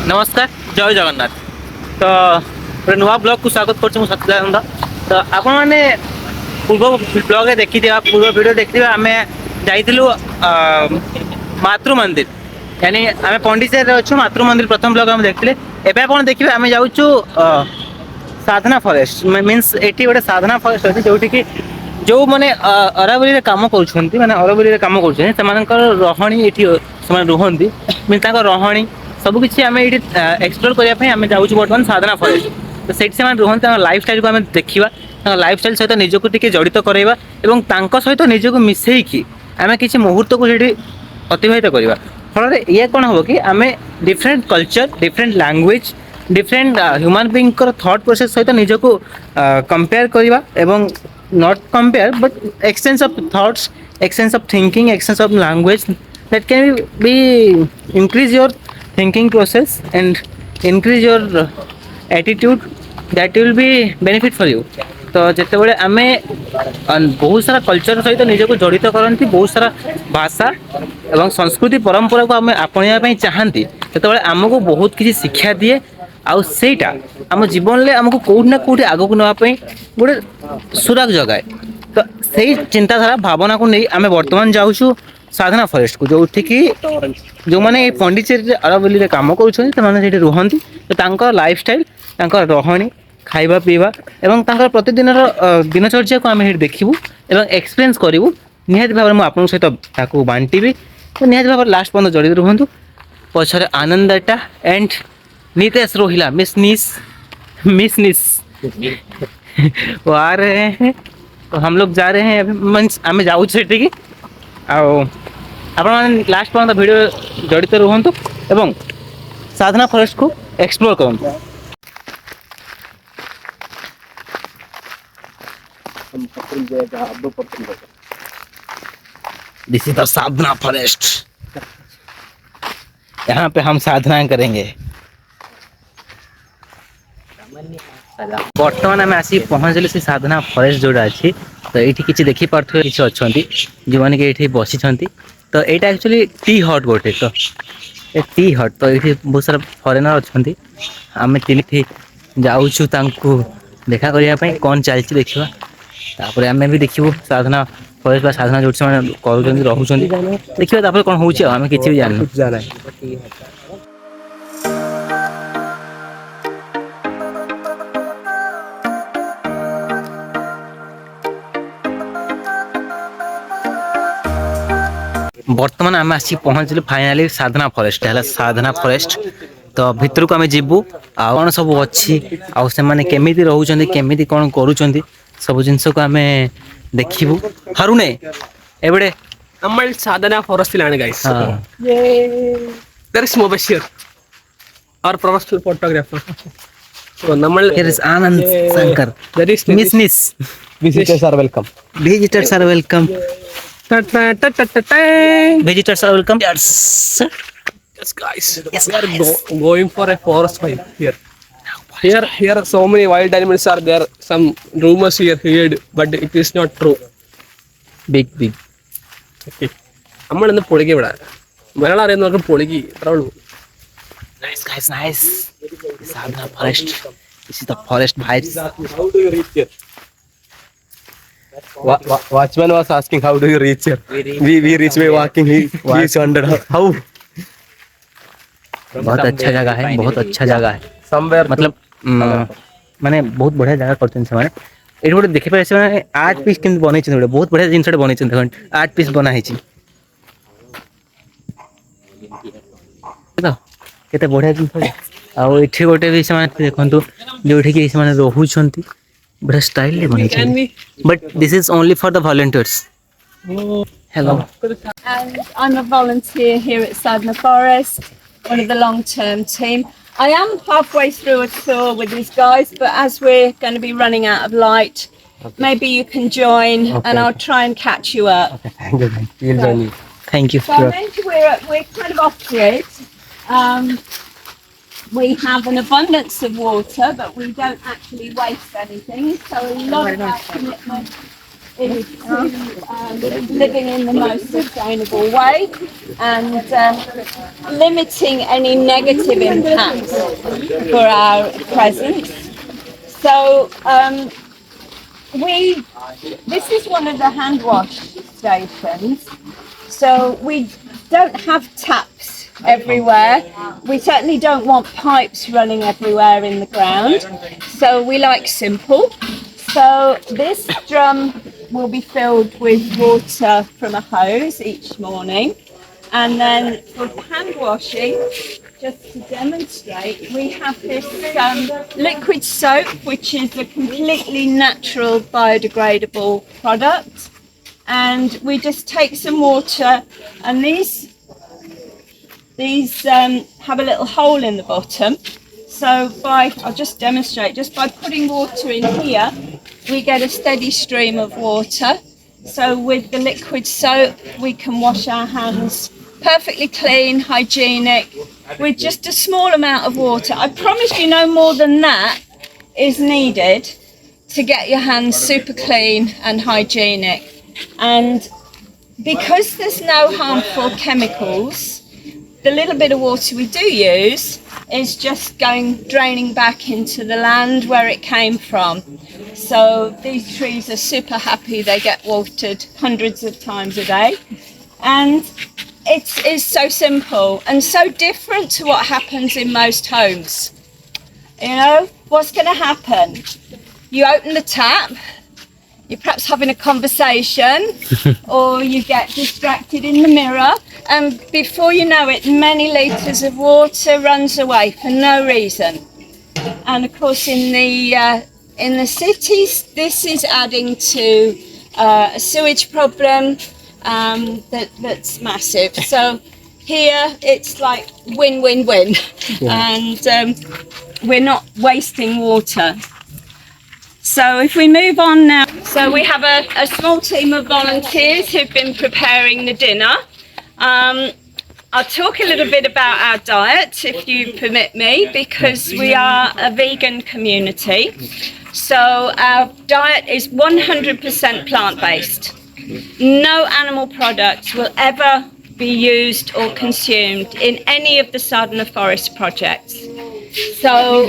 नमस्कार जय जगन्नाथ। तो गोटे नुआ ब्लॉग को स्वागत कर सत्यानंद। तो आपण मैंने पूर्व ब्लॉग देखी पूर्व वीडियो देखी आम जाइलु मातृ मंदिर यानी आम पंडिचेरी अच्छु मातृ मंदिर प्रथम ब्लॉग हम देखते एवं आप देखिए आम जाऊँ साधना फॉरेस्ट मीन्स एटी गोटे साधना फॉरेस्ट अच्छे जो कि जो मैंने अरावली काम कर अरावली काम कर रही ये रुहति मीन रही सबकि आम ये एक्सप्लोर करने आम जाऊँ बर्तमान साधना फॉरेस्ट। तो से रुहति लाइफ स्टाइल को आम देखा लाइफ स्टाइल सहित निजक टी जड़ित करवा सहित निजक मिसेकी आम किसी मुहूर्त को अतिबाहित करवा फल ये कौन हम कि आम different culture different language different human being thought process सहित निजक कंपेयर करवा एवं not compare but exchange of thoughts exchange of thinking exchange of language that can be increase your thinking process and increase your attitude that will be benefit for you। तो जिते बड़े आम बहुत सारा culture सहित निजक जड़ित करती बहुत सारा भाषा एवं संस्कृति परंपरा को आम आपणाइबा चाहती जो आमको बहुत किसी शिक्षा दिए आईटा आम जीवन में आमको कौट ना कौट आग को नापी गोटे सुराग जगाए। तो सही चिंताधारा भावना को नहीं आम बर्तमान जाऊँ साधना फॉरेस्ट को जो कि जो मैंने पंडिचेरी अरावली काम कर रुहति तो लाइफ स्टाइल रही खाइबा पीवा एवं प्रतिदिन दिनचर्या को आम देखू एवं एक्सपीरियंस करूँ निहाती भाव में आपन सहित बांटी तो निहाती भाव लास्ट पर्यटन जड़ित रुहतु पछरे आनंदटा एंड नितेश रोहिला मिस निस वो आ रहे हैं। तो हम लोग जा रहे हैं अभी मीन्स आम जाऊँ सेठी आपण लास्ट पर्यटन वीडियो जड़ित रुहतु एवं साधना फॉरेस्ट को एक्सप्लोर करूँ। This is the Sadhana forest, यहाँ पे हम साधना करेंगे। बर्तमान आम आसिक पहुँचलु से साधना फॉरेस्ट जोड़ा अच्छी तो ये किसी देखी पारे किसी अच्छा जो मैंने कि ये बसी तो यहाँ एक्चुअली टी हट गोटे तो टी हट तो ये बहुत सारा फरेनर अच्छा आम तीन जाऊँ देखा करने कौन चलती देखा तापर आम भी देखू साधना फॉरेस्ट साधना जो कर रोच देखिए कौन हो आम कि भी जान बर्तमान आम आसिक पहुँचलु फाइनाली साधना फॉरेस्ट है साधना फॉरेस्ट। तो भितर को आम जीवु कौन सब अच्छी केमी रोचे केमी कौन करुँच सब जिनस को आम देखू हरुणे एवडे നമ്മൾ സാധന ഫോറസ്റ്റിലാണ് guys there is Mubashir our professional photographer so നമ്മൾ here is Anand Shankar there is Miss visitors are welcome visitors are welcome yes guys we are going for a forest fire here so many wild animals are there some rumors here heard but it is not true big okay നമ്മളിന്ന് പൊളിക്ക് വിടാ മലയാളം അറിയുന്നവർക്ക് പൊളിക്ക് അത്രേ ഉള്ളൂ nice Sadhana forest this is the forest vibes how do you reach here watchman was asking how do you reach here we reach by walking he wondered how बहुत अच्छा जगह है बहुत अच्छा जगह है somewhere मतलब माने बहुत बढ़िया जगह करते से माने एट गोटे देखि पारे से आर्ट पीस केन बनै छै गोटे बहुत बढ़िया जिनस बनै छै देखन आर्ट पीस बना है छी तो केते बढ़िया जिनस आ एठी गोटे भी से माने देखंतु जोठी कि से माने रहू छंती बढ़िया स्टाइल ले बनै छै but this is only for the volunteers. Hello and I'm a volunteer here at Sadhana Forest, one of the long-term team. I am halfway through a tour with these guys, but as we're going to be running out of light, maybe you can join and I'll try and catch you up. Thank you So I mentioned we're kind of off-grid. We have an abundance of water, but we don't actually waste anything. So a lot of our commitment is living in the most sustainable way and limiting any negative impacts for our presence. So this is one of the hand wash stations. So we don't have taps everywhere. We certainly don't want pipes running everywhere in the ground. So we like simple. So this drum will be filled with water from a hose each morning. And then for hand washing, just to demonstrate, we have this liquid soap, which is a completely natural biodegradable product. And we just take some water, and these have a little hole in the bottom. So I'll just demonstrate, just by putting water in here, we get a steady stream of water. So with the liquid soap, we can wash our hands perfectly clean, hygienic, with just a small amount of water. I promise you no more than that is needed to get your hands super clean and hygienic. And because there's no harmful chemicals, the little bit of water we do use is just draining back into the land where it came from. So these trees are super happy. They get watered hundreds of times a day. And it is so simple and so different to what happens in most homes. You know, what's going to happen? You open the tap, you're perhaps having a conversation, or you get distracted in the mirror, and before you know it, many litres of water runs away for no reason. And of course, in the cities, this is adding to a sewage problem that's massive. So here, it's like win-win-win, and we're not wasting water. So if we move on now, so we have a small team of volunteers who've been preparing the dinner. I'll talk a little bit about our diet, if you permit me, because we are a vegan community. So our diet is 100% plant-based. No animal products will ever be used or consumed in any of the Sadhana Forest projects. So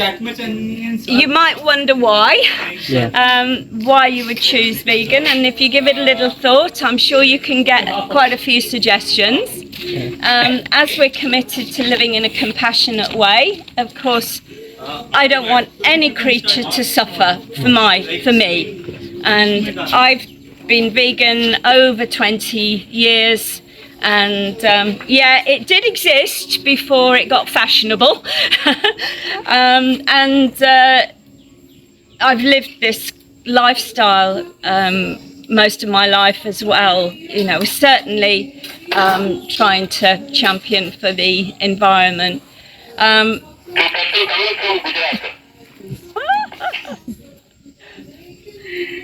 you might wonder why you would choose vegan, and if you give it a little thought, I'm sure you can get quite a few suggestions. As we're committed to living in a compassionate way, of course, I don't want any creature to suffer for me. And I've been vegan over 20 years. And it did exist before it got fashionable. I've lived this lifestyle most of my life as well. You know, certainly trying to champion for the environment.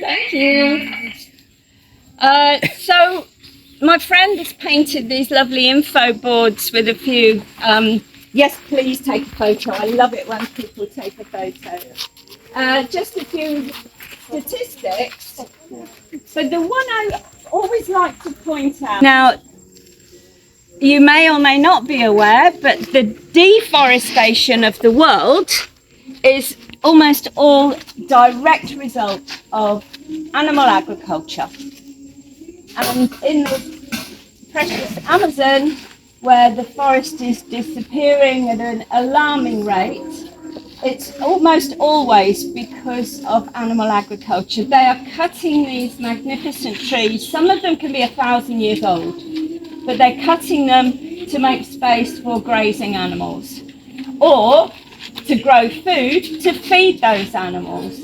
Thank you. So my friend has painted these lovely info boards with a few, yes, please take a photo. I love it when people take a photo. Just a few statistics. But the one I always like to point out. Now, you may or may not be aware, but the deforestation of the world is almost all direct result of animal agriculture. And in the precious Amazon, where the forest is disappearing at an alarming rate, it's almost always because of animal agriculture. They are cutting these magnificent trees. Some of them can be 1,000 years old, but they're cutting them to make space for grazing animals, or to grow food to feed those animals.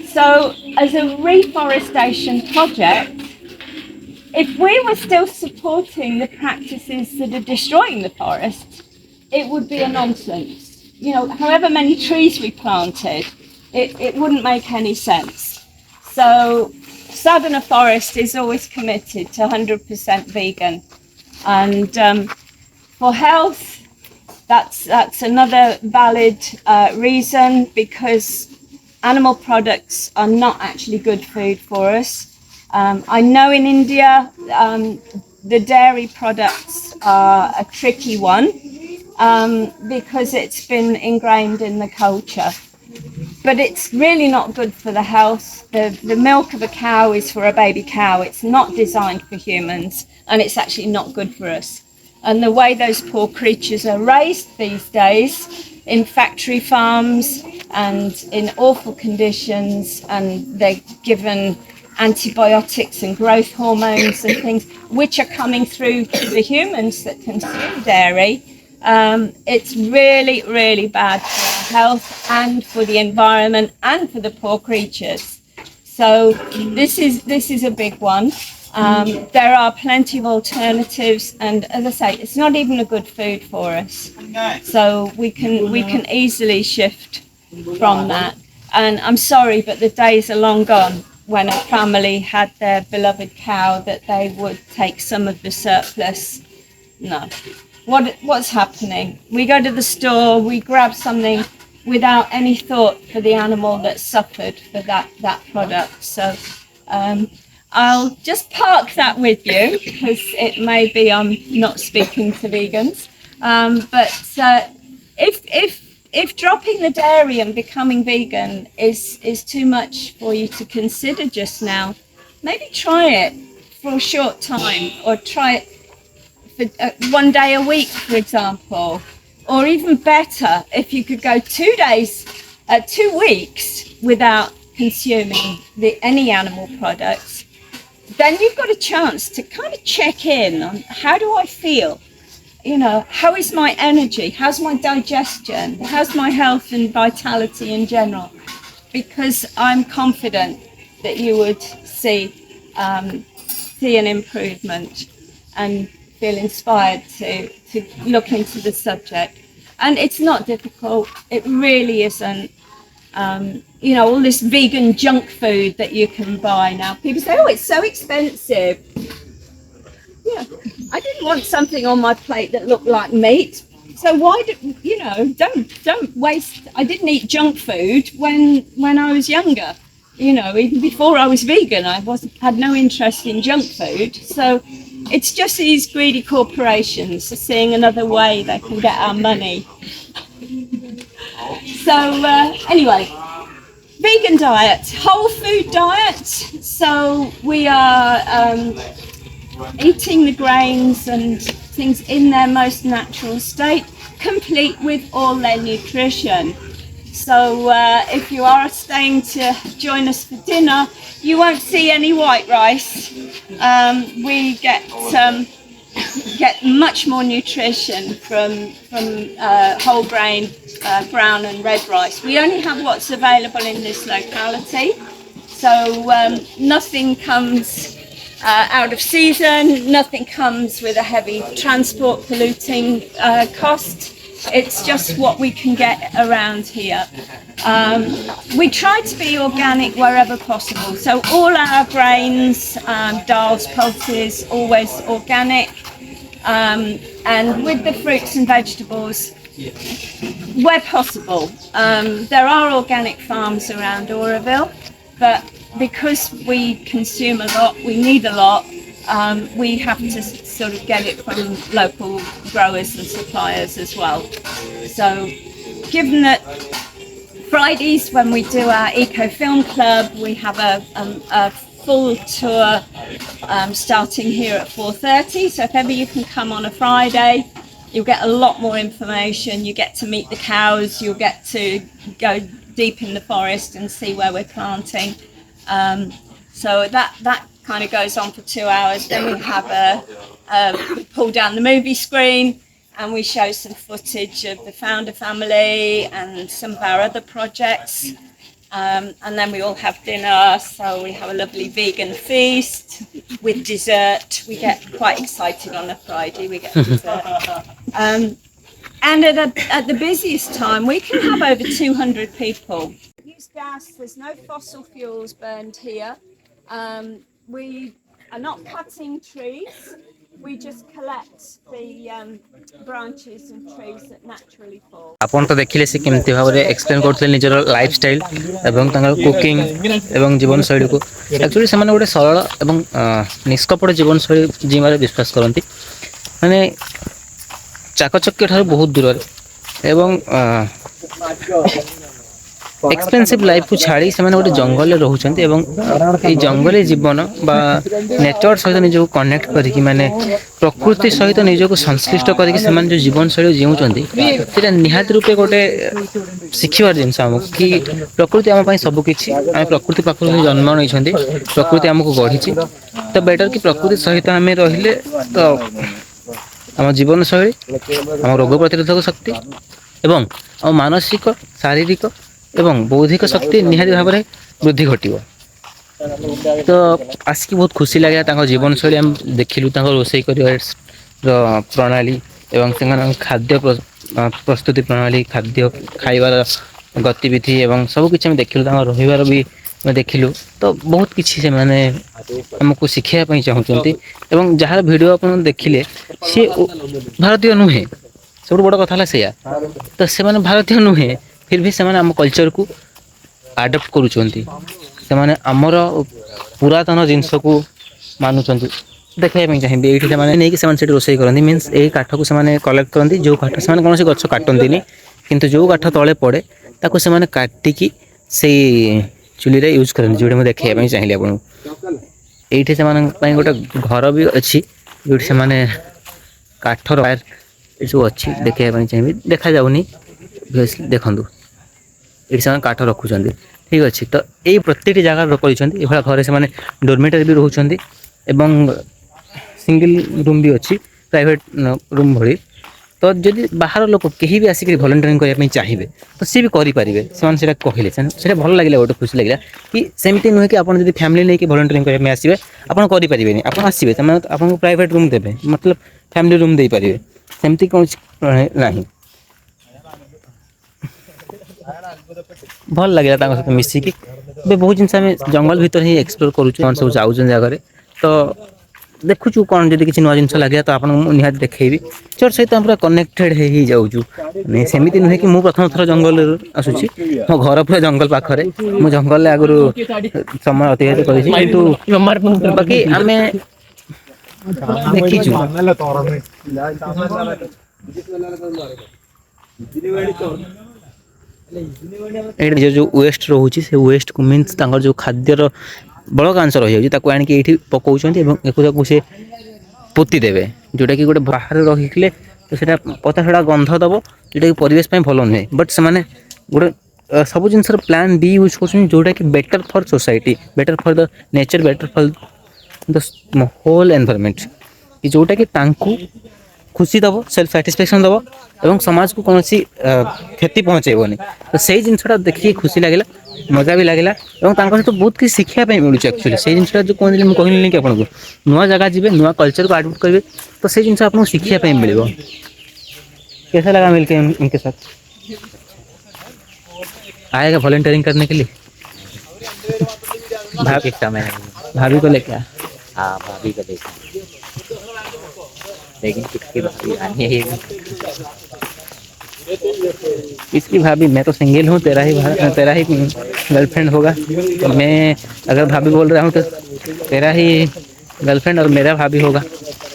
So as a reforestation project, if we were still supporting the practices that are destroying the forest, it would be a nonsense. You know, however many trees we planted, it wouldn't make any sense. So Sadhana Forest is always committed to 100% vegan. And for health, that's another valid reason, because animal products are not actually good food for us. I know in India, the dairy products are a tricky one because it's been ingrained in the culture. But it's really not good for the health. The milk of a cow is for a baby cow. It's not designed for humans, and it's actually not good for us. And the way those poor creatures are raised these days in factory farms and in awful conditions, and they're given antibiotics and growth hormones and things, which are coming through the humans that consume dairy. It's really, really bad for our health and for the environment and for the poor creatures. So this is a big one. There are plenty of alternatives, and as I say, it's not even a good food for us. So we can easily shift from that. And I'm sorry, but the days are long gone when a family had their beloved cow that they would take some of the surplus. No. What's happening? We go to the store, we grab something without any thought for the animal that suffered for that product. So I'll just park that with you because it may be I'm not speaking to vegans. But if dropping the dairy and becoming vegan is too much for you to consider just now, maybe try it for a short time, or try it for 1 day a week, for example. Or even better, if you could go 2 days, 2 weeks without consuming any animal products, then you've got a chance to kind of check in on how do I feel? You know, how is my energy? How's my digestion? How's my health and vitality in general? Because I'm confident that you would see an improvement and feel inspired to look into the subject. And it's not difficult. It really isn't. You know, all this vegan junk food that you can buy now. People say, oh, it's so expensive. Yeah, I didn't want something on my plate that looked like meat. So why don't waste. I didn't eat junk food when I was younger. You know, even before I was vegan, I had no interest in junk food. So it's just these greedy corporations seeing another way they can get our money. So anyway, vegan diet, whole food diet. So we are eating the grains and things in their most natural state, complete with all their nutrition. So if you are staying to join us for dinner, you won't see any white rice. We get much more nutrition from whole grain, brown and red rice. We only have what's available in this locality, so nothing comes out of season, nothing comes with a heavy transport polluting cost. It's just what we can get around here. We try to be organic wherever possible, so all our grains, dals, pulses, always organic, and with the fruits and vegetables where possible. There are organic farms around Auroville, but because we consume a lot, we need a lot, we have to sort of get it from local growers and suppliers as well. So given that Fridays when we do our Eco Film Club, we have a full tour starting here at 4:30, so if ever you can come on a Friday, you'll get a lot more information. You get to meet the cows, you'll get to go deep in the forest and see where we're planting. So that kind of goes on for 2 hours. Then we have we pull down the movie screen and we show some footage of the founder family and some of our other projects. And then we all have dinner, so we have a lovely vegan feast with dessert. We get quite excited on a Friday, we get dessert. And at the busiest time, we can have over 200 people. Use gas, there's no fossil fuels burned here. We are not cutting trees. we just collect the branches and trees that naturally fall. ଆପଣ ତ ଦେଖିଲେ ସେ କେମିତି ଭାବରେ explain କରୁଥିଲେ ନିଜର lifestyle ଏବଂ ତାଙ୍କର କୁକିଂ ଏବଂ ଜୀବନଶୈଳୀକୁ। ଆକ୍ଚୁଆଲି ସେମାନେ ଗୋଟେ ସରଳ ଏବଂ ନିଷ୍କପଟ ଜୀବନଶୈଳୀ ଜିଇଁବାରେ ବିଶ୍ୱାସ କରନ୍ତି, ମାନେ ଚାକଚକ୍ୟ ଠାରୁ ବହୁତ ଦୂରରେ ଏବଂ ଏକ୍ସପେନ୍ସିଭ୍ ଲାଇଫକୁ ଛାଡ଼ି ସେମାନେ ଗୋଟେ ଜଙ୍ଗଲରେ ରହୁଛନ୍ତି ଏବଂ ଏଇ ଜଙ୍ଗଲୀ ଜୀବନ ବା ନେଚର ସହିତ ନିଜକୁ କନେକ୍ଟ କରିକି ମାନେ ପ୍ରକୃତି ସହିତ ନିଜକୁ ସଂଶ୍ଳିଷ୍ଟ କରିକି ସେମାନେ ଯେଉଁ ଜୀବନଶୈଳୀ ଜିଉଁଛନ୍ତି ସେଇଟା ନିହାତି ରୂପେ ଗୋଟେ ଶିଖିବାର ଜିନିଷ ଆମକୁ କି ପ୍ରକୃତି ଆମ ପାଇଁ ସବୁକିଛି। ଆମେ ପ୍ରକୃତି ପାଖରୁ ହିଁ ଜନ୍ମ ନେଇଛନ୍ତି, ପ୍ରକୃତି ଆମକୁ ଗଢ଼ିଛି, ତ ବେଟର କି ପ୍ରକୃତି ସହିତ ଆମେ ରହିଲେ ତ ଆମ ଜୀବନଶୈଳୀ, ଆମ ରୋଗ ପ୍ରତିରୋଧକ ଶକ୍ତି ଏବଂ ଆମ ମାନସିକ, ଶାରୀରିକ ଏବଂ ବୌଦ୍ଧିକ ଶକ୍ତି ନିହାତି ଭାବରେ ବୃଦ୍ଧି ଘଟିବ। ତ ଆସିକି ବହୁତ ଖୁସି ଲାଗିଲା, ତାଙ୍କ ଜୀବନଶୈଳୀ ଆମେ ଦେଖିଲୁ, ତାଙ୍କ ରୋଷେଇ କରିବାର ପ୍ରଣାଳୀ ଏବଂ ସେମାନଙ୍କ ଖାଦ୍ୟ ପ୍ରସ୍ତୁତି ପ୍ରଣାଳୀ, ଖାଦ୍ୟ ଖାଇବାର ଗତିବିଧି ଏବଂ ସବୁକିଛି ଆମେ ଦେଖିଲୁ, ତାଙ୍କ ରହିବାର ବି ଆମେ ଦେଖିଲୁ। ତ ବହୁତ କିଛି ସେମାନେ ଆମକୁ ଶିଖାଇବା ପାଇଁ ଚାହୁଁଛନ୍ତି ଏବଂ ଯାହାର ଭିଡ଼ିଓ ଆପଣ ଦେଖିଲେ ସିଏ ଭାରତୀୟ ନୁହେଁ, ସବୁଠୁ ବଡ଼ କଥା ହେଲା ସେଇଆ। ତ ସେମାନେ ଭାରତୀୟ ନୁହେଁ, ଫିର୍ ବି ସେମାନେ ଆମ କଲଚରକୁ ଆଡପ୍ଟ କରୁଛନ୍ତି, ସେମାନେ ଆମର ପୁରାତନ ଜିନିଷକୁ ମାନୁଛନ୍ତି। ଦେଖାଇବା ପାଇଁ ଚାହିଁବି ଏଇଠି ସେମାନେ ନେଇକି ସେମାନେ ସେଠି ରୋଷେଇ କରନ୍ତି, ମିନ୍ସ ଏଇ କାଠକୁ ସେମାନେ କଲେକ୍ଟ କରନ୍ତି, ଯେଉଁ କାଠ ସେମାନେ କୌଣସି ଗଛ କାଟନ୍ତିନି, କିନ୍ତୁ ଯେଉଁ କାଠ ତଳେ ପଡ଼େ ତାକୁ ସେମାନେ କାଟିକି ସେଇ ଚୁଲିରେ ୟୁଜ୍ କରନ୍ତି, ଯେଉଁଟା ମୁଁ ଦେଖାଇବା ପାଇଁ ଚାହିଁଲି ଆପଣଙ୍କୁ। ଏଇଠି ସେମାନଙ୍କ ପାଇଁ ଗୋଟେ ଘର ବି ଅଛି, ଯେଉଁଠି ସେମାନେ କାଠର ଏସବୁ ଅଛି, ଦେଖାଇବା ପାଇଁ ଚାହିଁବି, ଦେଖାଯାଉନି ଦେଖନ୍ତୁ ଏଠି ସେମାନେ କାଠ ରଖୁଛନ୍ତି। ଠିକ୍ ଅଛି, ତ ଏଇ ପ୍ରତ୍ୟେକଟି ଜାଗାରେ କରିଛନ୍ତି, ଏଭଳିଆ ଘରେ ସେମାନେ ଡୋରମେଟରୀ ବି ରହୁଛନ୍ତି ଏବଂ ସିଙ୍ଗଲ ରୁମ୍ ବି ଅଛି, ପ୍ରାଇଭେଟ୍ ରୁମ୍ ଭଳି। ତ ଯଦି ବାହାର ଲୋକ କେହି ବି ଆସିକି ଭଲେଣ୍ଟିୟରିଂ କରିବା ପାଇଁ ଚାହିଁବେ ତ ସିଏ ବି କରିପାରିବେ, ସେମାନେ ସେଇଟା କହିଲେ, ସେଇଟା ଭଲ ଲାଗିଲା, ଗୋଟେ ଖୁସି ଲାଗିଲା କି ସେମିତି ନୁହେଁ କି ଆପଣ ଯଦି ଫ୍ୟାମିଲି ନେଇକି ଭଲେଣ୍ଟିୟରିଂ କରିବା ପାଇଁ ଆସିବେ ଆପଣ କରିପାରିବେନି, ଆପଣ ଆସିବେ, ସେମାନେ ଆପଣଙ୍କୁ ପ୍ରାଇଭେଟ୍ ରୁମ୍ ଦେବେ, ମତଲବ ଫ୍ୟାମିଲି ରୁମ୍ ଦେଇପାରିବେ, ସେମିତି କୌଣସି ନାହିଁ। ଭଲ ଲାଗିଲା ତାଙ୍କ ସହିତ ମିଶିକି। ଏବେ ବହୁତ ଜିନିଷ ଆମେ ଜଙ୍ଗଲ ଭିତରେ ହିଁ ଏକ୍ସପ୍ଲୋର କରୁଛୁ, କଣ ସବୁ ଯାଉଛନ୍ତି ଜାଗାରେ, ତ ଦେଖୁଛୁ କଣ ଯଦି କିଛି ନୂଆ ଜିନିଷ ଲାଗିଲା ତ ଆପଣଙ୍କୁ ମୁଁ ନିହାତି ଦେଖେଇବି। ନେଚର ସହିତ ଆମେ ପୁରା କନେକ୍ଟେଡ୍ ହେଇ ଯାଉଛୁ, ସେମିତି ନୁହେଁ କି ମୁଁ ପ୍ରଥମ ଥର ଜଙ୍ଗଲରୁ ଆସୁଛି, ମୋ ଘର ପୁରା ଜଙ୍ଗଲ ପାଖରେ, ମୁଁ ଜଙ୍ଗଲରେ ଆଗରୁ ସମୟ ଅତିବାହିତ କରିଛି, କିନ୍ତୁ ବାକି ଆମେ ଦେଖିଛୁ। ଏଇଠି ଯେଉଁ ୱେଷ୍ଟ ରହୁଛି ସେ ୱେଷ୍ଟକୁ ମିନ୍ସ ତାଙ୍କର ଯେଉଁ ଖାଦ୍ୟର ବଳକା ଅଂଶ ରହିଯାଉଛି ତାକୁ ଆଣିକି ଏଇଠି ପକାଉଛନ୍ତି ଏବଂ ଏକୁ ସେ ପୋତି ଦେବେ, ଯେଉଁଟାକି ଗୋଟେ ବାହାରେ ରହିଥିଲେ ତ ସେଇଟା ପଚାସଢ଼ା ଗନ୍ଧ ଦେବ, ଯେଉଁଟାକି ପରିବେଶ ପାଇଁ ଭଲ ନୁହେଁ। ବଟ୍ ସେମାନେ ଗୋଟେ ସବୁ ଜିନିଷର ପ୍ଲାନ୍ ବି ୟୁଜ୍ କରୁଛନ୍ତି, ଯେଉଁଟାକି better for society, better for the nature, better for the whole environment, କି ଯେଉଁଟାକି ତାଙ୍କୁ ଖୁସି ଦେବ, ସେଲ୍ଫ ସାଟିସ୍ଫ୍ୟାକ୍ସନ୍ ଦେବ ଏବଂ ସମାଜକୁ କୌଣସି କ୍ଷତି ପହଞ୍ଚାଇବନି। ତ ସେଇ ଜିନିଷଟା ଦେଖିକି ଖୁସି ଲାଗିଲା, ମଜା ବି ଲାଗିଲା ଏବଂ ତାଙ୍କ ସହିତ ବହୁତ କିଛି ଶିଖିବା ପାଇଁ ମିଳୁଛି। ଆକ୍ଚୁଆଲି ସେଇ ଜିନିଷଟା ଯେଉଁ କୁହନ୍ତି, ମୁଁ କହିଲିନି କି ଆପଣଙ୍କୁ ନୂଆ ଜାଗା ଯିବେ, ନୂଆ କଲଚରକୁ ଆଡପ୍ଟ କରିବେ, ତ ସେଇ ଜିନିଷ ଆପଣଙ୍କୁ ଶିଖିବା ପାଇଁ ମିଳିବ। कैसा लगा मिलके इनके साथ? आएगा वॉलंटियरिंग करने के लिए? भाभी समय नहीं है। भाभी को लेके आ। हाँ भाभी को देखा, लेकिन किसकी भाभी आनी है ये भी। इसकी भाभी, मैं तो सिंगल हूँ, तेरा ही गर्लफ्रेंड होगा, तो मैं अगर भाभी बोल रहा हूँ तो तेरा ही गर्लफ्रेंड और मेरा भाभी होगा।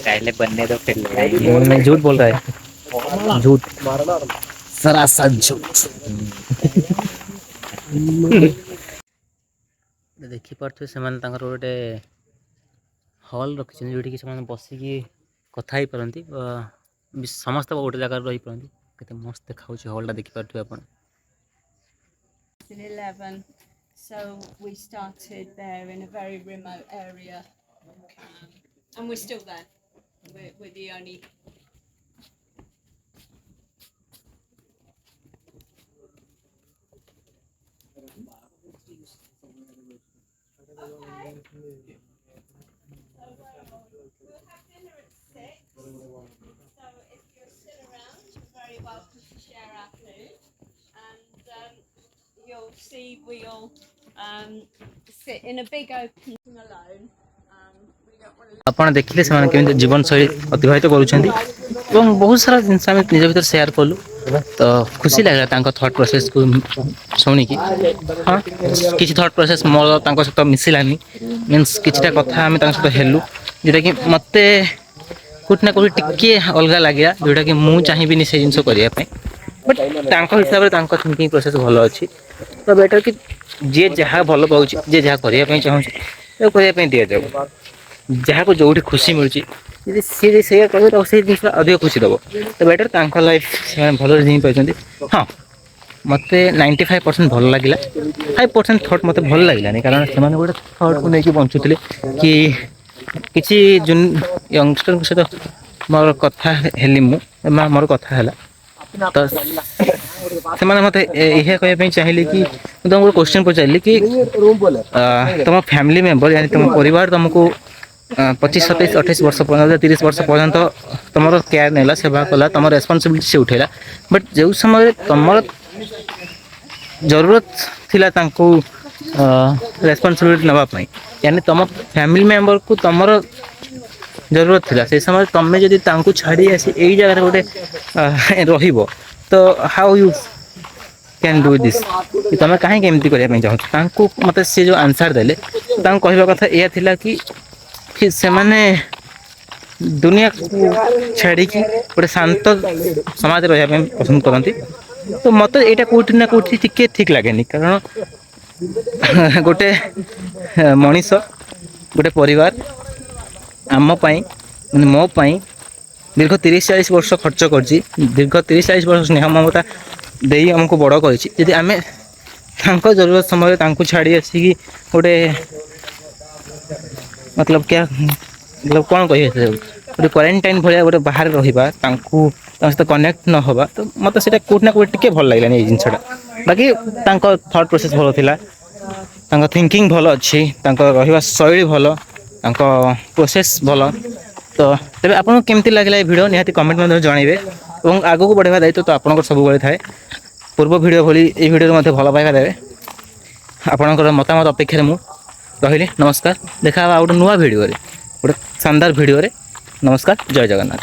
पहले बनने दो फिर ले आएंगे। मैं झूठ बोल रहा है, झूठ, सरासर झूठ। ଦେଖିପାରୁଥିବେ ସେମାନେ ତାଙ୍କର ଗୋଟେ ହଲ୍ ରଖିଛନ୍ତି, ଯେଉଁଠିକି ସେମାନେ ବସିକି କଥା ହେଇପାରନ୍ତି, ସମସ୍ତେ ଗୋଟେ ଜାଗାରେ ରହିପାରନ୍ତି। କେତେ ମସ୍ତ ଦେଖାଯାଉଛି ହଲ୍ଟା, ଦେଖିପାରୁଥିବେ ଆପଣ। In 11, so we started there in a very remote area, and we're still there. We're the only. We'll have dinner at 6, so if you're still around, you're very welcome to share our food. And you'll see we'll sit in a big open alone. We ଆପଣ ଦେଖିଲେ ସେମାନେ କେମିତି ଜୀବନଶୈଳୀ ଅତିବାହିତ କରୁଛନ୍ତି ଏବଂ ବହୁତ ସାରା ଜିନିଷ ଆମେ ନିଜ ଭିତରେ ସେୟାର କଲୁ। ତ ଖୁସି ଲାଗିଲା ତାଙ୍କ ଥଟ୍ ପ୍ରୋସେସକୁ ଶୁଣିକି। ହଁ କିଛି ଥଟ୍ ପ୍ରୋସେସ୍ ମୋର ତାଙ୍କ ସହିତ ମିଶିଲାନି, ମିନ୍ସ କିଛିଟା କଥା ଆମେ ତାଙ୍କ ସହିତ ହେଲୁ ଯେଉଁଟାକି ମୋତେ କୋଉଠି ନା କୋଉଠି ଟିକେ ଅଲଗା ଲାଗିଲା, ଯେଉଁଟାକି ମୁଁ ଚାହିଁବିନି ସେ ଜିନିଷ କରିବା ପାଇଁ। ବଟ୍ ତାଙ୍କ ହିସାବରେ ତାଙ୍କ ଥିଙ୍କିଂ ପ୍ରୋସେସ୍ ଭଲ ଅଛି। ତ ବେଟର୍ କି ଯିଏ ଯାହା ଭଲ ପାଉଛି, ଯିଏ ଯାହା କରିବା ପାଇଁ ଚାହୁଁଛି ତାକୁ କରିବା ପାଇଁ ଦିଆଯାଉ। ଯାହାକୁ ଯୋଉଠି ଖୁସି ମିଳୁଛି ଯଦି ସିଏ ସେଇଆ କରିବ ତାକୁ ସେଇ ଜିନିଷ ଅଧିକ ଖୁସି ଦେବ। ତ ବେଟର୍ ତାଙ୍କ ଲାଇଫ୍ ସେମାନେ ଭଲରେ ଜିଇଁ ପାରୁଛନ୍ତି। ହଁ ମୋତେ 95% ଭଲ ଲାଗିଲା, 5% ଥଟ୍ ମୋତେ ଭଲ ଲାଗିଲାନି, କାରଣ ସେମାନେ ଗୋଟେ ଥଟ୍କୁ ନେଇକି ବଞ୍ଚୁଥିଲେ କି କିଛି ୟଙ୍ଗଷ୍ଟରଙ୍କ ସହିତ ମୋର କଥା ହେଲି ମୁଁ ମୋର କଥା ହେଲା। ତ ସେମାନେ ମୋତେ ଏହା କହିବା ପାଇଁ ଚାହିଁଲେ କି ମୁଁ ତମକୁ ଗୋଟେ କ୍ୱେଶ୍ଚନ୍ ପଚାରିଲି କି ତମ ଫ୍ୟାମିଲି ମେମ୍ବର ତମ ପରିବାର ତମକୁ 25, 27, 28 ବର୍ଷ ପର୍ଯ୍ୟନ୍ତ 30 ବର୍ଷ ପର୍ଯ୍ୟନ୍ତ ତମର କେୟାର ନେଲା, ସେବା କଲା, ତମର ରେସ୍ପନ୍ସିବିଲିଟି ସେ ଉଠେଇଲା। ବଟ୍ ଯେଉଁ ସମୟରେ ତମର ଜରୁରତ ଥିଲା ତାଙ୍କୁ ରେସ୍ପନ୍ସିବିଲିଟି ନେବା ପାଇଁ, ତମ ଫ୍ୟାମିଲି ମେମ୍ବରକୁ ତମର ଜରୁରତ ଥିଲା, ସେଇ ସମୟରେ ତମେ ଯଦି ତାଙ୍କୁ ଛାଡ଼ି ଆସି ଏଇ ଜାଗାରେ ଗୋଟେ ରହିବ, ତ ହାଉ ୟୁ କ୍ୟାନ୍ ଡୁ ଦିସ୍, ତମେ କାହିଁକି ଏମିତି କରିବା ପାଇଁ ଚାହୁଁଛ? ତାଙ୍କୁ ମୋତେ ସେ ଯେଉଁ ଆନ୍ସାର ଦେଲେ, ତାଙ୍କୁ କହିବା କଥା ଏଇଆ ଥିଲା କି ସେମାନେ ଦୁନିଆକୁ ଛାଡ଼ିକି ଗୋଟେ ଶାନ୍ତ ସମାଜରେ ରହିବା ପାଇଁ ପସନ୍ଦ କରନ୍ତି। ତ ମୋତେ ଏଇଟା କୋଉଠି ନା କୋଉଠି ଟିକେ ଠିକ୍ ଲାଗେନି, କାରଣ ଗୋଟେ ମଣିଷ, ଗୋଟେ ପରିବାର ଆମ ପାଇଁ ମାନେ ମୋ ପାଇଁ ଦୀର୍ଘ 30-40 ବର୍ଷ ଖର୍ଚ୍ଚ କରିଛି, ଦୀର୍ଘ 30-40 ବର୍ଷ ସ୍ନେହ ମମତା ଦେଇ ଆମକୁ ବଡ଼ କରିଛି। ଯଦି ଆମେ ତାଙ୍କ ଜରୁରତ ସମୟରେ ତାଙ୍କୁ ଛାଡ଼ି ଆସିକି ଗୋଟେ ମତଲବ କ'ଣ କହିବେ, ଗୋଟେ କ୍ୱାରେଣ୍ଟାଇନ୍ ଭଳିଆ ଗୋଟେ ବାହାରେ ରହିବା, ତାଙ୍କ ସହିତ କନେକ୍ଟ ନ ହେବା, ତ ମୋତେ ସେଇଟା କୋଉଠି ନା କୋଉଠି ଟିକେ ଭଲ ଲାଗିଲାନି ଏଇ ଜିନିଷଟା। ବାକି ତାଙ୍କ ଥଟ୍ ପ୍ରୋସେସ୍ ଭଲ ଥିଲା, ତାଙ୍କ ଥିଙ୍କିଂ ଭଲ ଅଛି, ତାଙ୍କ ରହିବା ଶୈଳୀ ଭଲ, ତାଙ୍କ ପ୍ରୋସେସ୍ ଭଲ। ତ ତେବେ ଆପଣଙ୍କୁ କେମିତି ଲାଗିଲା এই ଭିଡ଼ିଓ ନିହାତି କମେଣ୍ଟ ମାଧ୍ୟମରେ ଜଣାଇବେ ଏବଂ ଆଗକୁ ବଢ଼ାଇବା ଦାୟିତ୍ୱ ତ ଆପଣଙ୍କର ସବୁବେଳେ ଥାଏ। ପୂର୍ବ ଭିଡ଼ିଓ ଭଳି এই ଭିଡ଼ିଓରେ ମଧ୍ୟ ଭଲ ପାଇବା ଦେବେ। ଆପଣଙ୍କର ମତାମତ ଅପେକ୍ଷାରେ ମୁଁ ରହିଲି। ନମସ୍କାର, ଦେଖା ହେବା ଆଉ ଗୋଟେ ନୂଆ ଭିଡ଼ିଓରେ, ଗୋଟେ ଶାନଦାର ଭିଡ଼ିଓରେ। ନମସ୍କାର, ଜୟ ଜଗନ୍ନାଥ।